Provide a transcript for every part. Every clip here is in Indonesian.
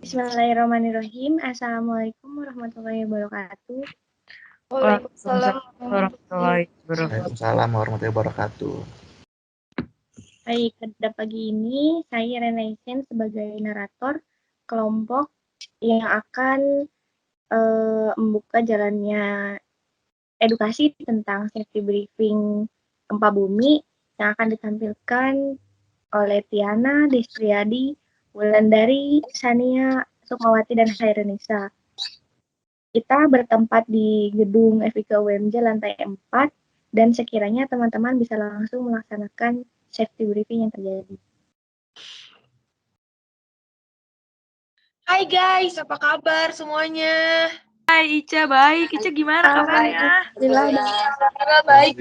Bismillahirrahmanirrahim. Assalamualaikum warahmatullahi wabarakatuh. Waalaikumsalam warahmatullahi wabarakatuh. Waalaikumsalam warahmatullahi wabarakatuh. Baik, pada pagi ini saya Renaisen sebagai narator kelompok yang akan membuka jalannya edukasi tentang safety briefing gempa bumi yang akan ditampilkan oleh Tiana, Destriadi, Wulandari, Sania, Sukmawati, dan Hairunisa. Kita bertempat di gedung FIK UMJ lantai 4 dan sekiranya teman-teman bisa langsung melaksanakan safety briefing yang terjadi. Hai guys, apa kabar semuanya? Hai Ica, baik. Ica gimana kabarnya? Baik.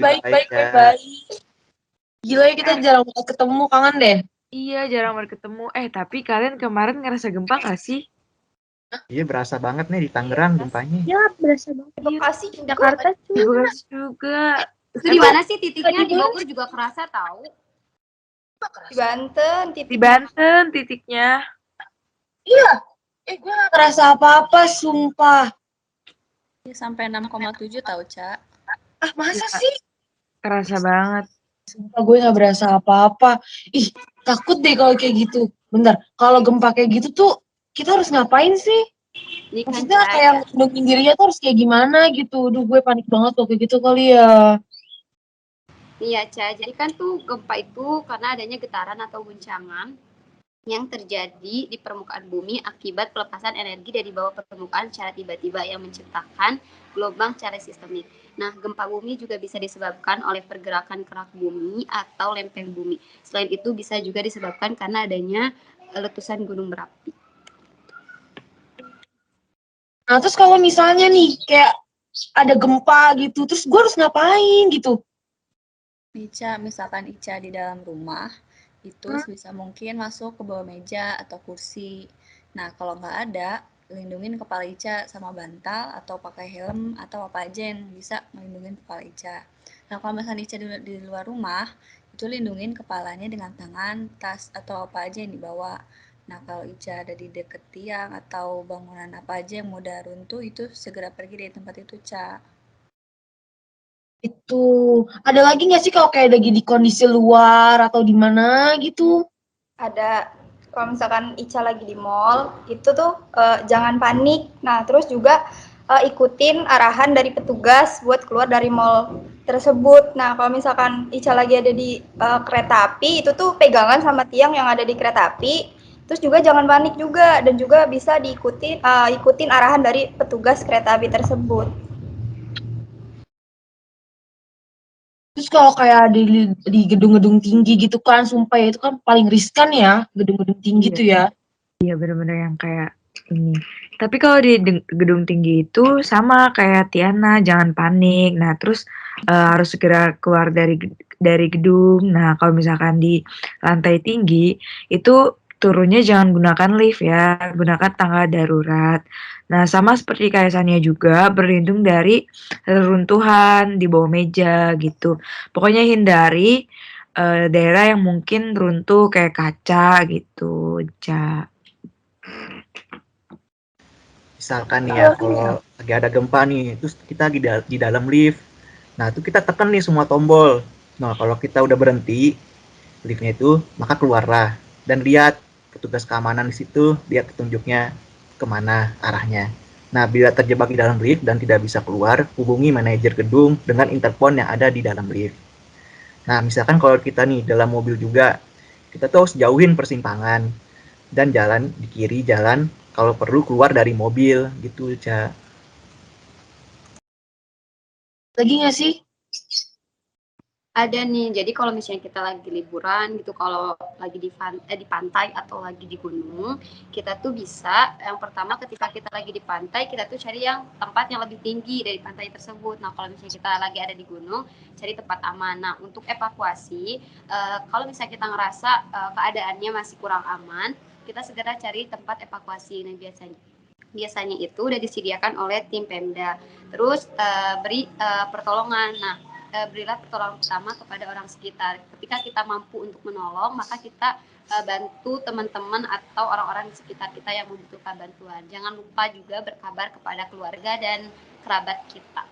Gila ya, kita jarang banget ketemu, kangen deh. Iya, jarang banget ketemu. Tapi kalian kemarin ngerasa gempa gak sih? Iya, berasa banget nih di Tangerang gempanya. Ya, berasa banget. Bekasi Jakarta Di Bekasi juga. Itu di mana sih titiknya? Di Bogor juga kerasa tahu. Di Banten, Di Banten titiknya. Iya. Gue gak kerasa apa-apa, sumpah. Sampai 6,7 tahu, Ca. Ah, masa Ya. sih? Kerasa banget. Sumpah gue gak berasa apa-apa. Ih, takut deh kalau kayak gitu. Bentar, kalau gempa kayak gitu tuh kita harus ngapain sih? Ini kan Maksudnya kayak ngelindungin dirinya tuh harus kayak gimana gitu. Duh, gue panik banget kalau kayak gitu kali ya. Iya, Ca. Jadi kan tuh gempa itu karena adanya getaran atau guncangan yang terjadi di permukaan bumi akibat pelepasan energi dari bawah permukaan secara tiba-tiba yang menciptakan gelombang secara sistemik. Nah, gempa bumi juga bisa disebabkan oleh pergerakan kerak bumi atau lempeng bumi. Selain itu bisa juga disebabkan karena adanya letusan gunung berapi. Nah, terus kalau misalnya nih kayak ada gempa gitu, terus gue harus ngapain gitu? Ica, misalkan Ica di dalam rumah, itu sebisa mungkin masuk ke bawah meja atau kursi. Nah, kalau nggak ada, lindungin kepala Ica sama bantal atau pakai helm atau apa aja yang bisa melindungi kepala Ica. Nah, kalau misalnya Ica di luar rumah, itu lindungin kepalanya dengan tangan, tas, atau apa aja yang dibawa. Nah, kalau Ica ada di deket tiang atau bangunan apa aja yang mudah runtuh, itu segera pergi dari tempat itu, Ca. Itu ada lagi nggak sih kalau kayak lagi di kondisi luar atau di mana gitu? Ada. Kalau misalkan Ica lagi di mall, itu tuh jangan panik. Nah, terus juga ikutin arahan dari petugas buat keluar dari mall tersebut. Nah, kalau misalkan Ica lagi ada di kereta api, itu tuh pegangan sama tiang yang ada di kereta api. Terus juga jangan panik juga, dan juga bisa ikutin arahan dari petugas kereta api tersebut. Terus kalau kayak di gedung-gedung tinggi gitu kan, sumpah ya, itu kan paling riskan ya, gedung-gedung tinggi tuh ya. Iya, bener-bener yang kayak ini. Tapi kalau di gedung tinggi itu sama kayak Tiana, jangan panik. Nah, terus harus segera keluar dari gedung. Nah, kalau misalkan di lantai tinggi, itu turunnya jangan gunakan lift ya, gunakan tangga darurat. Nah, sama seperti kayak Sania juga, berlindung dari reruntuhan di bawah meja gitu. Pokoknya hindari daerah yang mungkin runtuh kayak kaca gitu, Ja. Misalkan nih ya, kalau lagi ada gempa nih, terus kita di dalam lift. Nah, itu kita tekan nih semua tombol. Nah, kalau kita udah berhenti liftnya itu, maka keluarlah dan lihat petugas keamanan di situ, lihat petunjuknya kemana arahnya. Nah, bila terjebak di dalam lift dan tidak bisa keluar, hubungi manajer gedung dengan intercom yang ada di dalam lift. Nah, misalkan kalau kita nih dalam mobil juga, kita tuh harus jauhin persimpangan dan jalan di kiri jalan kalau perlu keluar dari mobil gitu, Ca. Lagi nggak sih? Ada nih, jadi kalau misalnya kita lagi liburan gitu, kalau lagi di pantai atau lagi di gunung, kita tuh bisa, yang pertama ketika kita lagi di pantai, kita tuh cari yang tempat yang lebih tinggi dari pantai tersebut. Nah, kalau misalnya kita lagi ada di gunung, cari tempat aman. Nah, untuk evakuasi, kalau misalnya kita ngerasa keadaannya masih kurang aman, kita segera cari tempat evakuasi. Nah, biasanya itu udah disediakan oleh tim Pemda. Terus beri pertolongan. Nah, berilah pertolongan pertama kepada orang sekitar. Ketika kita mampu untuk menolong, maka kita bantu teman-teman atau orang-orang di sekitar kita yang membutuhkan bantuan. Jangan lupa juga berkabar kepada keluarga dan kerabat kita.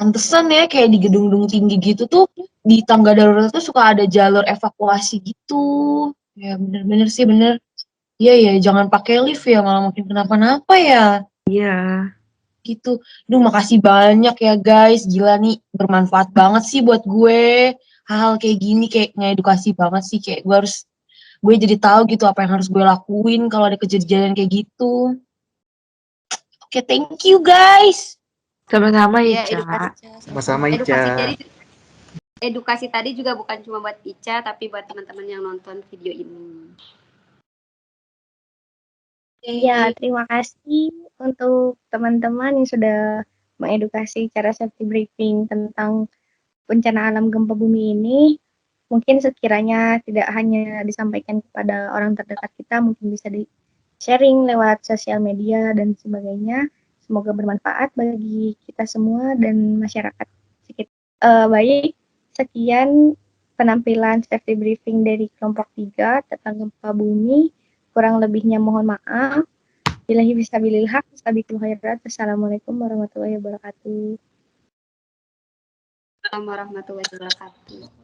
Pantesan ya kayak di gedung-gedung tinggi gitu tuh di tangga darurat tuh suka ada jalur evakuasi gitu. Ya bener-bener sih bener. Iya ya jangan pakai lift ya malah makin kenapa-napa ya Iya. gitu. Duh makasih banyak ya guys. Gila nih bermanfaat banget sih buat gue. Hal-hal kayak gini kayak ngedukasi banget sih kayak gue jadi tahu gitu apa yang harus gue lakuin kalau ada kejadian kayak gitu. Oke, thank you guys. Sama-sama Iya, Ica. Sama-sama Ica. Edukasi tadi juga bukan cuma buat Ica, tapi buat teman-teman yang nonton video ini. Ya, terima kasih untuk teman-teman yang sudah mengedukasi cara safety briefing tentang bencana alam gempa bumi ini. Mungkin sekiranya tidak hanya disampaikan kepada orang terdekat kita, mungkin bisa di-sharing lewat sosial media dan sebagainya. Semoga bermanfaat bagi kita semua dan masyarakat sekitar. Baik, sekian penampilan safety briefing dari kelompok 3 tentang gempa bumi. Kurang lebihnya mohon maaf. Billahi fisabilil haq, sabiqul khairat. Assalamualaikum warahmatullahi wabarakatuh. Assalamualaikum warahmatullahi wabarakatuh.